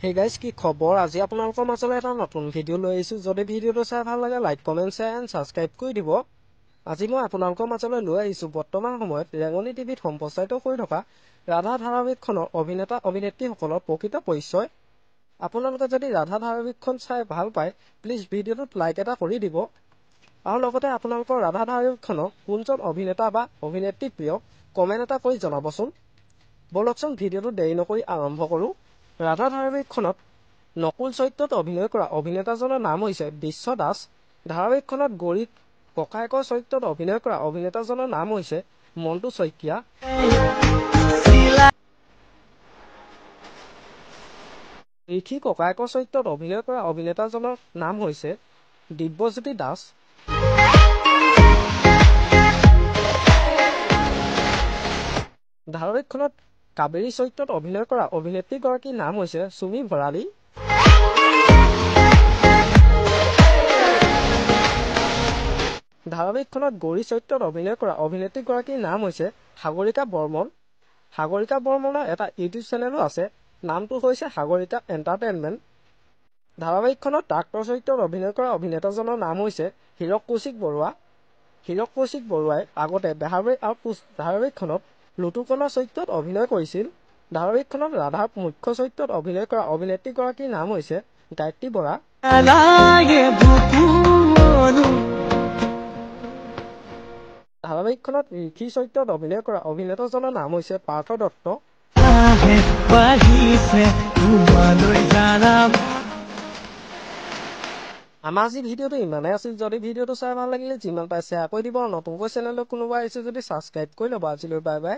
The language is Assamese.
Hey guys, কি খবৰ? আজি আপোনালোকৰ মাজলৈ এটা নতুন ভিডিঅ' লৈ আহিছোঁ। যদি ভিডিঅ'টো চাই ভাল লাগে like, comment, share and subscribe কৰি দিব। আজি মই আপোনালোকৰ মাজলৈ লৈ আহিছোঁ বৰ্তমান সময়ত ৰেঙনি টিভিত সম্প্ৰচাৰিত হৈ থকা ৰাধা ধাৰাবাহিকখনৰ অভিনেতা অভিনেত্ৰীসকলৰ প্ৰকৃত পৰিচয়। আপোনালোকে যদি ৰাধা ধাৰাবাহিকখন চাই ভাল পায় প্লিজ ভিডিঅ'টোত লাইক এটা কৰি দিব। আৰু লগতে আপোনালোকৰ ৰাধা ধাৰাবাহিকখনৰ কোনজন অভিনেতা বা অভিনেত্ৰী প্ৰিয় কমেণ্ট এটা কৰি জনাবচোন। বলকচোন ভিডিঅ'টো দেৰি নকৰি আৰম্ভ কৰোঁ। ৰাধা ধাৰাবাহিকখনত নকুল চৰিত্ৰত অভিনয় কৰা অভিনেতাজনৰ নাম হৈছে বিশ্ব দাস। ধাৰাবাহিকখনত গৌৰীৰ ককায়েকৰ চৰিত্ৰত অভিনয় কৰা অভিনেতাজনৰ নাম হৈছে মণ্টু শইকীয়া। ঋষি ককায়েকৰ চৰিত্ৰত অভিনয় কৰা অভিনেতাজনৰ নাম হৈছে দিব্যজ্যোতি দাস। ধাৰাবাহিকখনত কাবেৰী চৰিত্ৰত অভিনয় কৰা অভিনেত্ৰীগৰাকীৰ নাম হৈছে চুমি ভৰালী। ধাৰাবাহিকখনত গৌৰী চৰিত্ৰত অভিনয় কৰা অভিনেত্ৰীগৰাকীৰ নাম হৈছে সাগৰিকা বৰ্মন। সাগৰিকা বৰ্মনৰ এটা ইউটিউব চেনেলো আছে, নামটো হৈছে সাগৰিকা এণ্টাৰটেইনমেণ্ট। ধাৰাবাহিকখনত ডাক্তৰ চৰিত্ৰত অভিনয় কৰা অভিনেতাজনৰ নাম হৈছে হীৰক কৌশিক বৰুৱা। হীৰক কৌশিক বৰুৱাই আগতে বেহাৰবাৰী আউটপোষ্ট ধাৰাবাহিকখনত লুটুকণা চৰিত্ৰত অভিনয় কৰিছিল। ধাৰাবাহিকখনত ৰাধাৰ মুখ্য চৰিত্ৰত অভিনয় কৰা অভিনেত্ৰীগৰাকীৰ নাম হৈছে গায়ত্ৰী বৰা। ধাৰাবাহিকখনত ঋষি চৰিত্ৰত অভিনয় কৰা অভিনেতাজনৰ নাম হৈছে পাৰ্থ দত্ত। আমাৰ আজি ভিডিঅ'টো ইমানেই আছিল। যদি ভিডিঅ'টো চাই ভাল লাগিলে যিমান পাৰে শ্বেয়াৰ কৰি দিব। নতুনকৈ চেনেললৈ কোনোবা আহিছে যদি ছাবস্ক্ৰাইব কৰি ল'ব। আজিলৈ বাই বাই।